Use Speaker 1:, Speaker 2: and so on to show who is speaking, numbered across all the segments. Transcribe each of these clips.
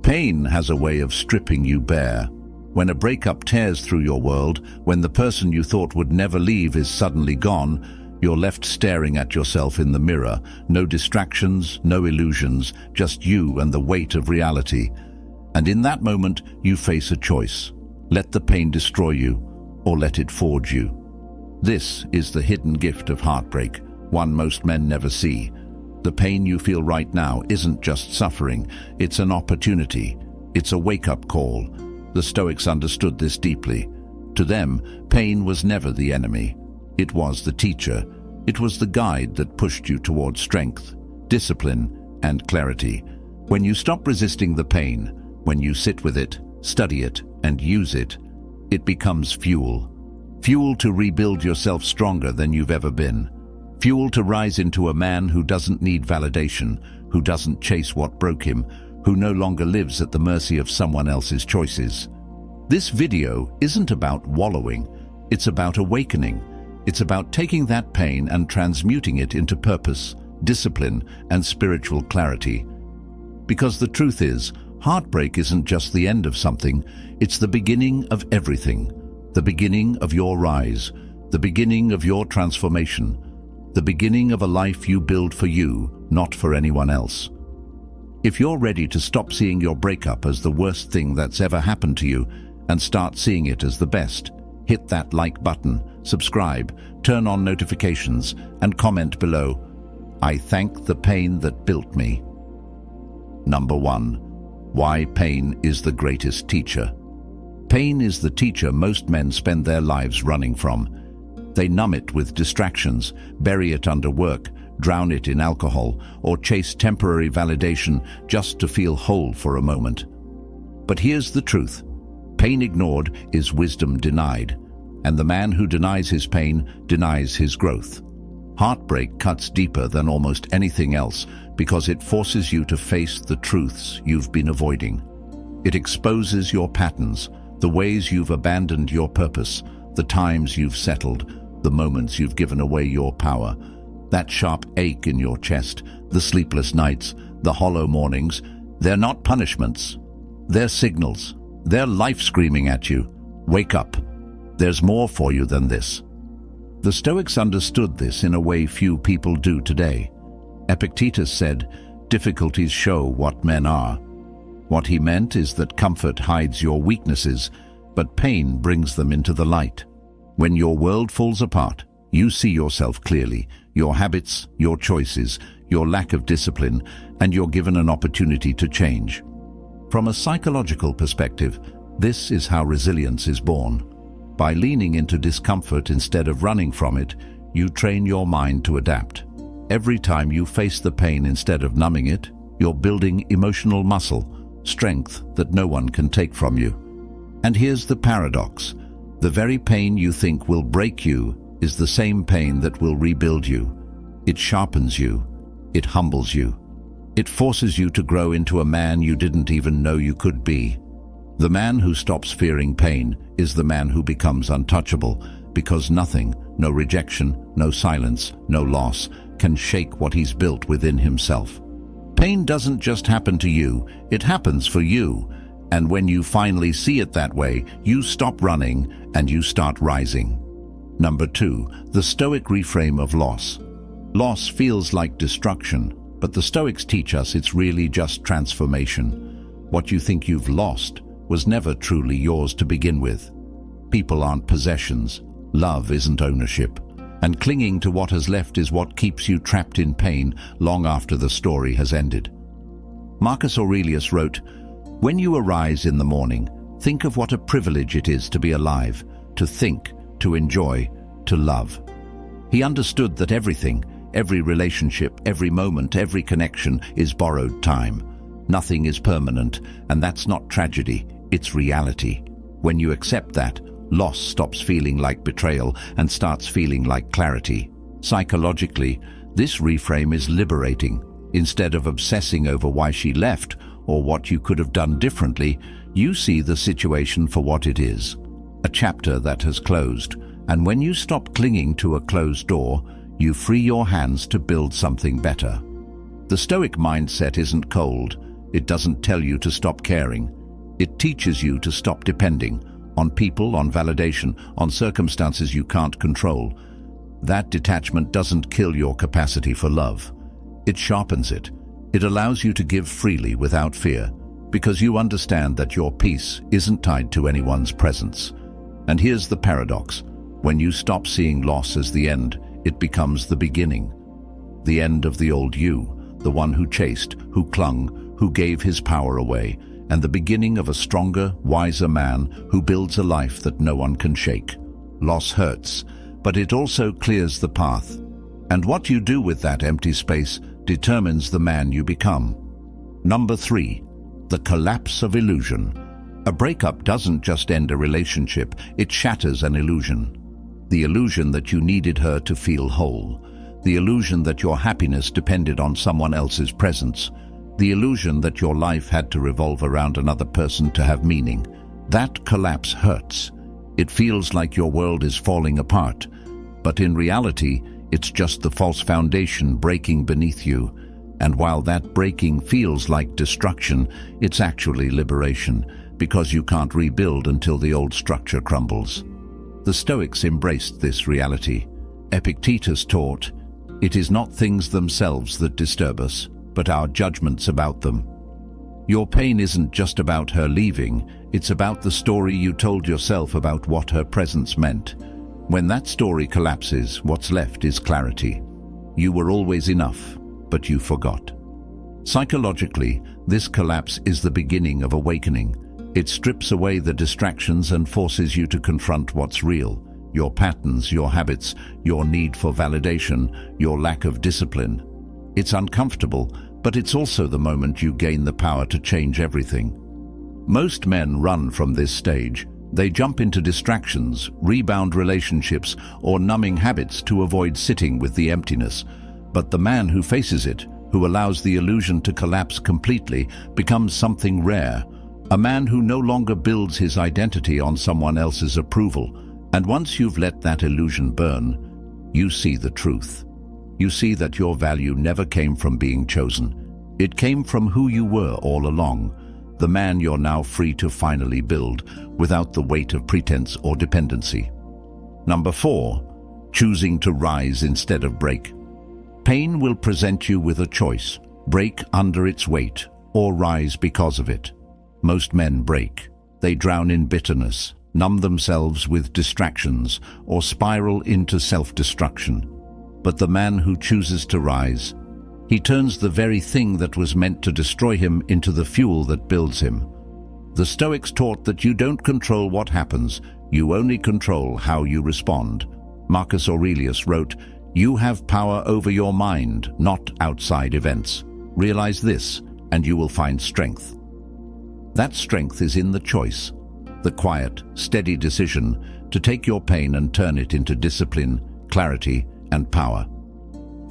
Speaker 1: Pain has a way of stripping you bare. When a breakup tears through your world, when the person you thought would never leave is suddenly gone, you're left staring at yourself in the mirror. No distractions, no illusions, just you and the weight of reality. And in that moment, you face a choice. Let the pain destroy you, or let it forge you. This is the hidden gift of heartbreak, one most men never see. The pain you feel right now isn't just suffering, it's an opportunity. It's a wake-up call. The Stoics understood this deeply. To them, pain was never the enemy. It was the teacher. It was the guide that pushed you toward strength, discipline, and clarity. When you stop resisting the pain, when you sit with it, study it, and use it, it becomes fuel. Fuel to rebuild yourself stronger than you've ever been. Fuel to rise into a man who doesn't need validation, who doesn't chase what broke him, who no longer lives at the mercy of someone else's choices. This video isn't about wallowing, it's about awakening. It's about taking that pain and transmuting it into purpose, discipline, and spiritual clarity. Because the truth is, heartbreak isn't just the end of something, it's the beginning of everything. The beginning of your rise, the beginning of your transformation, the beginning of a life you build for you, not for anyone else. If you're ready to stop seeing your breakup as the worst thing that's ever happened to you and start seeing it as the best, hit that like button, subscribe, turn on notifications, and comment below. I thank the pain that built me. Number 1. Why pain is the greatest teacher. Pain is the teacher most men spend their lives running from. They numb it with distractions, bury it under work, drown it in alcohol, or chase temporary validation just to feel whole for a moment. But here's the truth. Pain ignored is wisdom denied, and the man who denies his pain denies his growth. Heartbreak cuts deeper than almost anything else because it forces you to face the truths you've been avoiding. It exposes your patterns, the ways you've abandoned your purpose, the times you've settled, the moments you've given away your power. That sharp ache in your chest, the sleepless nights, the hollow mornings, they're not punishments. They're signals. They're life screaming at you. Wake up. There's more for you than this. The Stoics understood this in a way few people do today. Epictetus said, "Difficulties show what men are." What he meant is that comfort hides your weaknesses, but pain brings them into the light. When your world falls apart, you see yourself clearly, your habits, your choices, your lack of discipline, and you're given an opportunity to change. From a psychological perspective, this is how resilience is born. By leaning into discomfort instead of running from it, you train your mind to adapt. Every time you face the pain instead of numbing it, you're building emotional muscle, strength that no one can take from you. And here's the paradox. The very pain you think will break you is the same pain that will rebuild you. It sharpens you. It humbles you. It forces you to grow into a man you didn't even know you could be. The man who stops fearing pain is the man who becomes untouchable, because nothing, no rejection, no silence, no loss, can shake what he's built within himself. Pain doesn't just happen to you, it happens for you. And when you finally see it that way, you stop running and you start rising. Number 2, the Stoic reframe of loss. Loss feels like destruction, but the Stoics teach us it's really just transformation. What you think you've lost was never truly yours to begin with. People aren't possessions. Love isn't ownership. And clinging to what has left is what keeps you trapped in pain long after the story has ended. Marcus Aurelius wrote, "When you arise in the morning, think of what a privilege it is to be alive, to think, to enjoy, to love." He understood that everything, every relationship, every moment, every connection is borrowed time. Nothing is permanent, and that's not tragedy, it's reality. When you accept that, loss stops feeling like betrayal and starts feeling like clarity. Psychologically, this reframe is liberating. Instead of obsessing over why she left or what you could have done differently, you see the situation for what it is. A chapter that has closed, and when you stop clinging to a closed door, you free your hands to build something better. The Stoic mindset isn't cold, It doesn't tell you to stop caring. It teaches you to stop depending on people, on validation, on circumstances you can't control. That detachment doesn't kill your capacity for love. It sharpens it. It allows you to give freely without fear, because you understand that your peace isn't tied to anyone's presence. And here's the paradox. When you stop seeing loss as the end, it becomes the beginning. The end of the old you, the one who chased, who clung, who gave his power away, and the beginning of a stronger, wiser man who builds a life that no one can shake. Loss hurts, but it also clears the path. And what you do with that empty space determines the man you become. Number 3, the collapse of illusion. A breakup doesn't just end a relationship, it shatters an illusion. The illusion that you needed her to feel whole. The illusion that your happiness depended on someone else's presence. The illusion that your life had to revolve around another person to have meaning. That collapse hurts. It feels like your world is falling apart. But in reality, it's just the false foundation breaking beneath you. And while that breaking feels like destruction, it's actually liberation, because you can't rebuild until the old structure crumbles. The Stoics embraced this reality. Epictetus taught, "It is not things themselves that disturb us, but our judgments about them." Your pain isn't just about her leaving, it's about the story you told yourself about what her presence meant. When that story collapses, what's left is clarity. You were always enough, but you forgot. Psychologically, this collapse is the beginning of awakening. It strips away the distractions and forces you to confront what's real. Your patterns, your habits, your need for validation, your lack of discipline. It's uncomfortable, but it's also the moment you gain the power to change everything. Most men run from this stage. They jump into distractions, rebound relationships, or numbing habits to avoid sitting with the emptiness. But the man who faces it, who allows the illusion to collapse completely, becomes something rare. A man who no longer builds his identity on someone else's approval. And once you've let that illusion burn, you see the truth. You see that your value never came from being chosen. It came from who you were all along, the man you're now free to finally build, without the weight of pretense or dependency. Number 4, choosing to rise instead of break. Pain will present you with a choice: break under its weight, or rise because of it. Most men break. They drown in bitterness, numb themselves with distractions, or spiral into self-destruction. But the man who chooses to rise, he turns the very thing that was meant to destroy him into the fuel that builds him. The Stoics taught that you don't control what happens, you only control how you respond. Marcus Aurelius wrote, "You have power over your mind, not outside events. Realize this, and you will find strength." That strength is in the choice, the quiet, steady decision to take your pain and turn it into discipline, clarity, and power.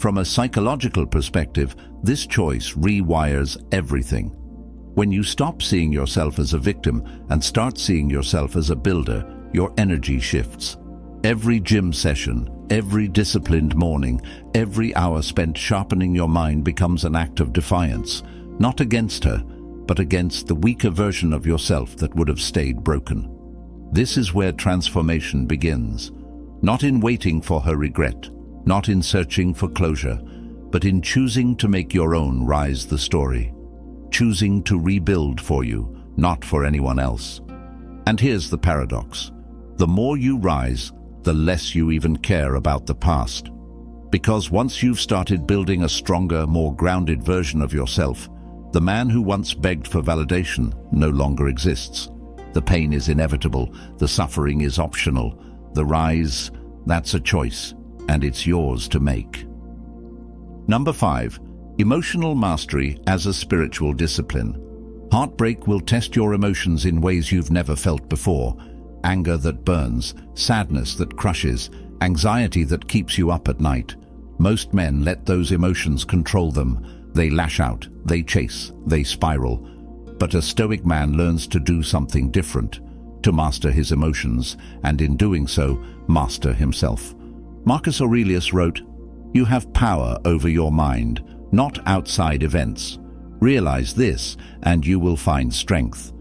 Speaker 1: From a psychological perspective, this choice rewires everything. When you stop seeing yourself as a victim and start seeing yourself as a builder, your energy shifts. Every gym session, every disciplined morning, every hour spent sharpening your mind becomes an act of defiance, not against her, but against the weaker version of yourself that would have stayed broken. This is where transformation begins, not in waiting for her regret, not in searching for closure, but in choosing to make your own rise the story, choosing to rebuild for you, not for anyone else. And here's the paradox. The more you rise, the less you even care about the past. Because once you've started building a stronger, more grounded version of yourself, the man who once begged for validation no longer exists. The pain is inevitable, the suffering is optional, the rise, that's a choice, and it's yours to make. Number 5, emotional mastery as a spiritual discipline. Heartbreak will test your emotions in ways you've never felt before. Anger that burns, sadness that crushes, anxiety that keeps you up at night. Most men let those emotions control them. They lash out, they chase, they spiral. But a Stoic man learns to do something different, to master his emotions, and in doing so, master himself. Marcus Aurelius wrote, "You have power over your mind, not outside events. Realize this, and you will find strength.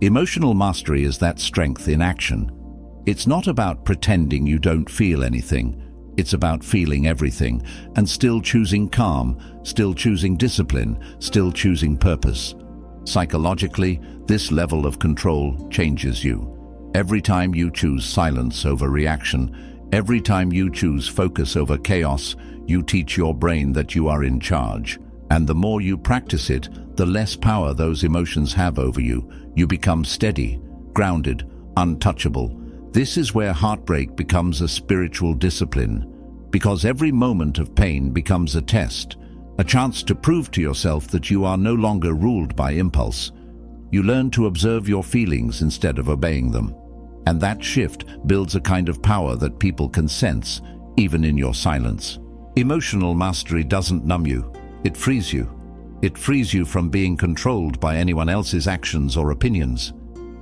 Speaker 1: Emotional mastery is that strength in action. It's not about pretending you don't feel anything. It's about feeling everything and still choosing calm, still choosing discipline, still choosing purpose. Psychologically, this level of control changes you. Every time you choose silence over reaction, every time you choose focus over chaos, you teach your brain that you are in charge. And the more you practice it, the less power those emotions have over you. You become steady, grounded, untouchable. This is where heartbreak becomes a spiritual discipline, because every moment of pain becomes a test, a chance to prove to yourself that you are no longer ruled by impulse. You learn to observe your feelings instead of obeying them. And that shift builds a kind of power that people can sense, even in your silence. Emotional mastery doesn't numb you, it frees you. It frees you from being controlled by anyone else's actions or opinions.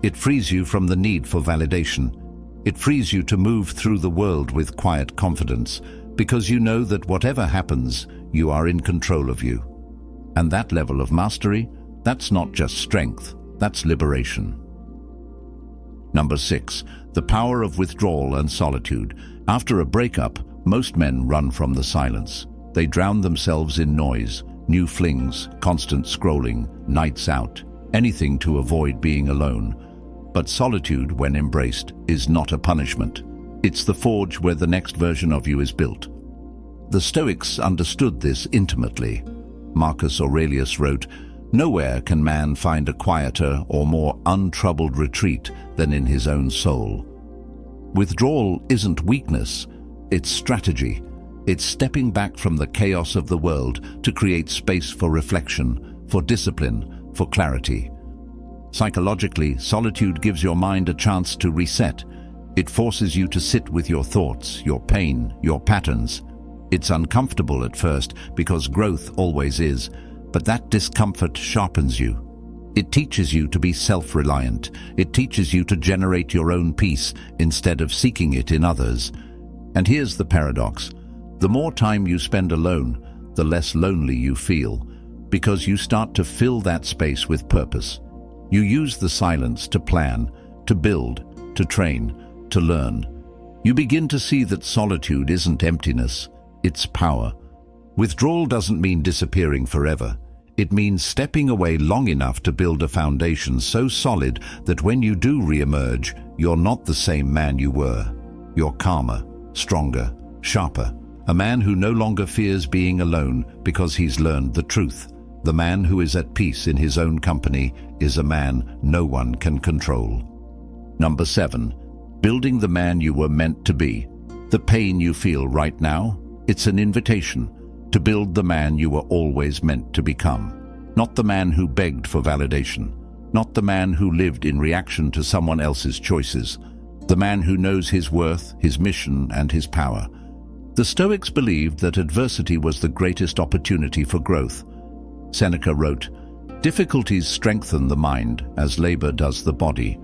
Speaker 1: It frees you from the need for validation. It frees you to move through the world with quiet confidence, because you know that whatever happens, you are in control of you. And that level of mastery, that's not just strength, that's liberation. Number 6, the power of withdrawal and solitude. After a breakup, most men run from the silence. They drown themselves in noise, new flings, constant scrolling, nights out, anything to avoid being alone. But solitude, when embraced, is not a punishment. It's the forge where the next version of you is built. The Stoics understood this intimately. Marcus Aurelius wrote, "Nowhere can man find a quieter or more untroubled retreat than in his own soul." Withdrawal isn't weakness, it's strategy. It's stepping back from the chaos of the world to create space for reflection, for discipline, for clarity. Psychologically, solitude gives your mind a chance to reset. It forces you to sit with your thoughts, your pain, your patterns. It's uncomfortable at first, because growth always is, but that discomfort sharpens you. It teaches you to be self-reliant. It teaches you to generate your own peace instead of seeking it in others. And here's the paradox. The more time you spend alone, the less lonely you feel, because you start to fill that space with purpose. You use the silence to plan, to build, to train, to learn. You begin to see that solitude isn't emptiness, it's power. Withdrawal doesn't mean disappearing forever. It means stepping away long enough to build a foundation so solid that when you do re-emerge, you're not the same man you were. You're calmer, stronger, sharper. A man who no longer fears being alone because he's learned the truth. The man who is at peace in his own company is a man no one can control. Number 7, building the man you were meant to be. The pain you feel right now, it's an invitation to build the man you were always meant to become. Not the man who begged for validation, not the man who lived in reaction to someone else's choices, the man who knows his worth, his mission, and his power. The Stoics believed that adversity was the greatest opportunity for growth. Seneca wrote, "Difficulties strengthen the mind as labor does the body.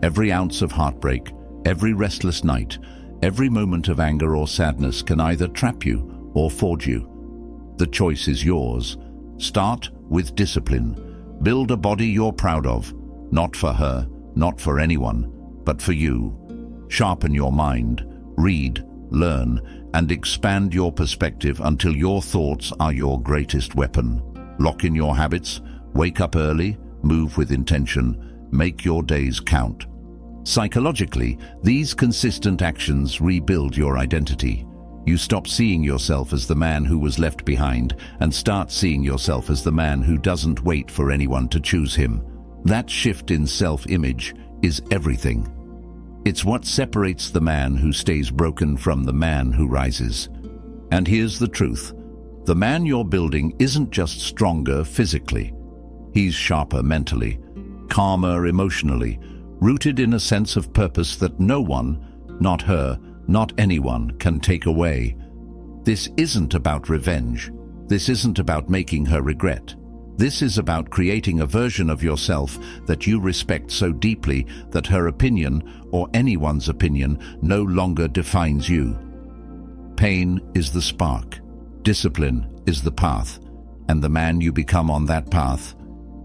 Speaker 1: Every ounce of heartbreak, every restless night, every moment of anger or sadness can either trap you or forge you. The choice is yours. Start with discipline. Build a body you're proud of, not for her, not for anyone, but for you. Sharpen your mind, read, learn, and expand your perspective until your thoughts are your greatest weapon. Lock in your habits, wake up early, move with intention, make your days count." Psychologically, these consistent actions rebuild your identity. You stop seeing yourself as the man who was left behind and start seeing yourself as the man who doesn't wait for anyone to choose him. That shift in self-image is everything. It's what separates the man who stays broken from the man who rises. And here's the truth. The man you're building isn't just stronger physically. He's sharper mentally, calmer emotionally, rooted in a sense of purpose that no one, not her, not anyone, can take away. This isn't about revenge. This isn't about making her regret. This is about creating a version of yourself that you respect so deeply that her opinion, or anyone's opinion, no longer defines you. Pain is the spark. Discipline is the path. and the man you become on that path,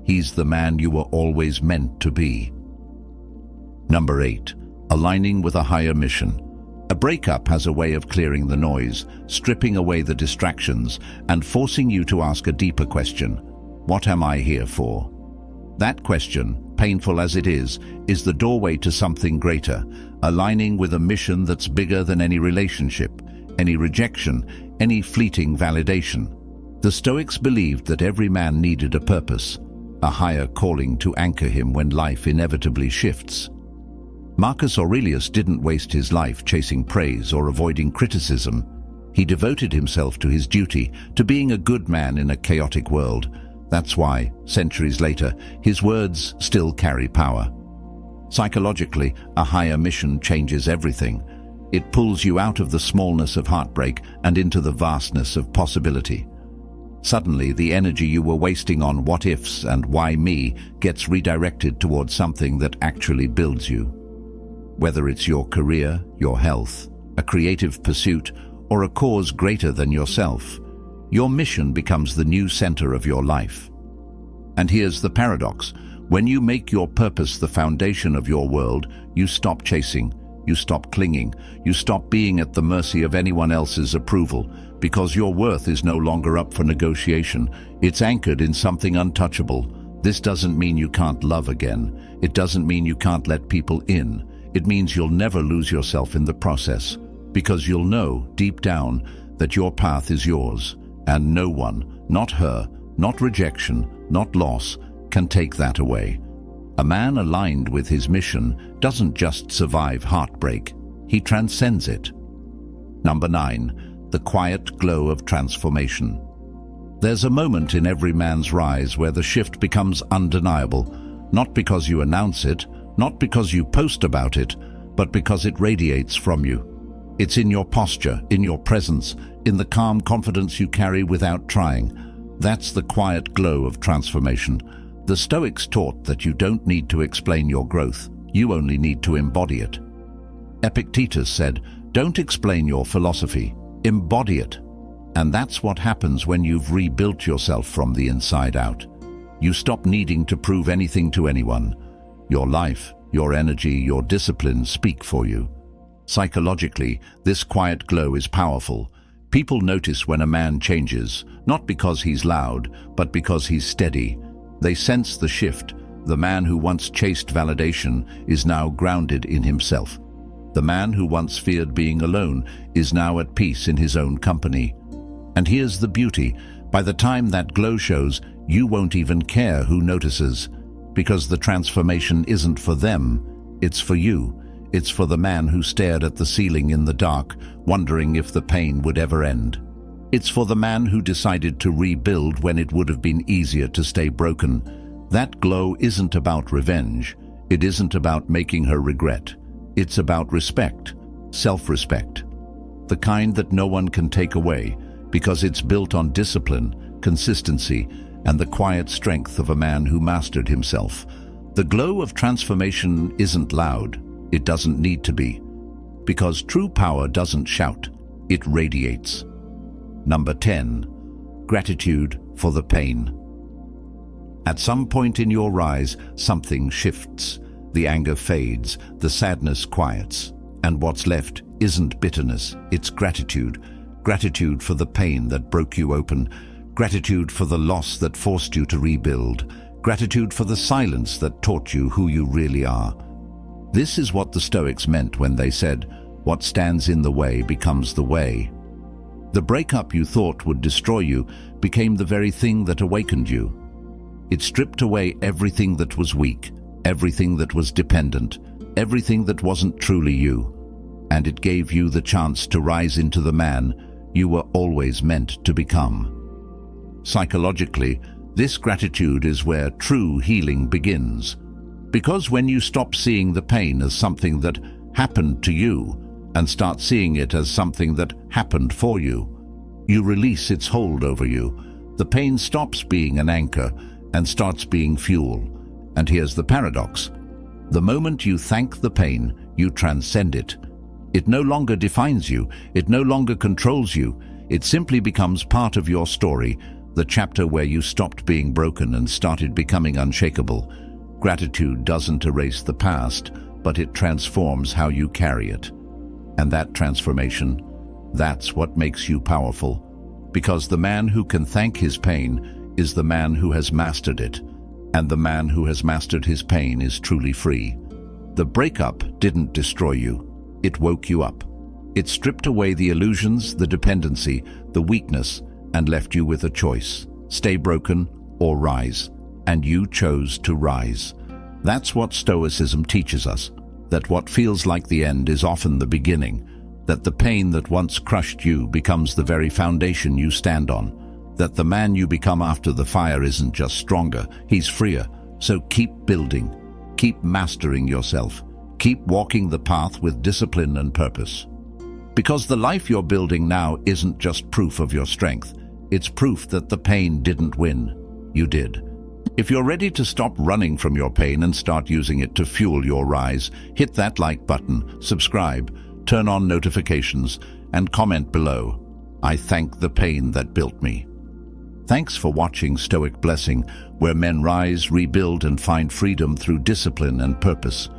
Speaker 1: he's the man you were always meant to be. Number 8. Aligning with a higher mission. A breakup has a way of clearing the noise, stripping away the distractions, and forcing you to ask a deeper question. What am I here for? That question, painful as it is the doorway to something greater, aligning with a mission that's bigger than any relationship, any rejection, any fleeting validation. The Stoics believed that every man needed a purpose, a higher calling to anchor him when life inevitably shifts. Marcus Aurelius didn't waste his life chasing praise or avoiding criticism. He devoted himself to his duty, to being a good man in a chaotic world. That's why, centuries later, his words still carry power. Psychologically, a higher mission changes everything. It pulls you out of the smallness of heartbreak and into the vastness of possibility. Suddenly, the energy you were wasting on what-ifs and why me gets redirected towards something that actually builds you. Whether it's your career, your health, a creative pursuit, or a cause greater than yourself, your mission becomes the new center of your life. And here's the paradox. When you make your purpose the foundation of your world, you stop chasing, you stop clinging, you stop being at the mercy of anyone else's approval, because your worth is no longer up for negotiation. It's anchored in something untouchable. This doesn't mean you can't love again. It doesn't mean you can't let people in. It means you'll never lose yourself in the process, because you'll know, deep down, that your path is yours, and no one, not her, not rejection, not loss, can take that away. A man aligned with his mission doesn't just survive heartbreak, he transcends it. Number 9. The quiet glow of transformation. There's a moment in every man's rise where the shift becomes undeniable, not because you announce it, not because you post about it, but because it radiates from you. It's in your posture, in your presence, in the calm confidence you carry without trying. That's the quiet glow of transformation. The Stoics taught that you don't need to explain your growth, you only need to embody it. Epictetus said, "Don't explain your philosophy, embody it." And that's what happens when you've rebuilt yourself from the inside out. You stop needing to prove anything to anyone. Your life, your energy, your discipline speak for you. Psychologically, this quiet glow is powerful. People notice when a man changes, not because he's loud, but because he's steady. They sense the shift. The man who once chased validation is now grounded in himself. The man who once feared being alone is now at peace in his own company. And here's the beauty. By the time that glow shows, you won't even care who notices, because the transformation isn't for them, it's for you. It's for the man who stared at the ceiling in the dark, wondering if the pain would ever end. It's for the man who decided to rebuild when it would have been easier to stay broken. That glow isn't about revenge. It isn't about making her regret. It's about respect, self-respect. The kind that no one can take away, because it's built on discipline, consistency, and the quiet strength of a man who mastered himself. The glow of transformation isn't loud. It doesn't need to be. Because true power doesn't shout, it radiates. Number 10. Gratitude for the pain. At some point in your rise, something shifts. The anger fades, the sadness quiets, and what's left isn't bitterness, it's gratitude. Gratitude for the pain that broke you open. Gratitude for the loss that forced you to rebuild. Gratitude for the silence that taught you who you really are. This is what the Stoics meant when they said, "What stands in the way becomes the way." The breakup you thought would destroy you became the very thing that awakened you. It stripped away everything that was weak, everything that was dependent, everything that wasn't truly you. And it gave you the chance to rise into the man you were always meant to become. Psychologically, this gratitude is where true healing begins. Because when you stop seeing the pain as something that happened to you and start seeing it as something that happened for you, you release its hold over you. The pain stops being an anchor and starts being fuel. And here's the paradox. The moment you thank the pain, you transcend it. It no longer defines you. It no longer controls you. It simply becomes part of your story, the chapter where you stopped being broken and started becoming unshakable. Gratitude doesn't erase the past, but it transforms how you carry it. And that transformation, that's what makes you powerful. Because the man who can thank his pain is the man who has mastered it. And the man who has mastered his pain is truly free. The breakup didn't destroy you. It woke you up. It stripped away the illusions, the dependency, the weakness, and left you with a choice. Stay broken or rise. And you chose to rise. That's what Stoicism teaches us. That what feels like the end is often the beginning. That the pain that once crushed you becomes the very foundation you stand on. That the man you become after the fire isn't just stronger, he's freer. So keep building. Keep mastering yourself. Keep walking the path with discipline and purpose. Because the life you're building now isn't just proof of your strength. It's proof that the pain didn't win. You did. If you're ready to stop running from your pain and start using it to fuel your rise, hit that like button, subscribe, turn on notifications, and comment below. I thank the pain that built me. Thanks for watching Stoic Blessing, where men rise, rebuild, and find freedom through discipline and purpose.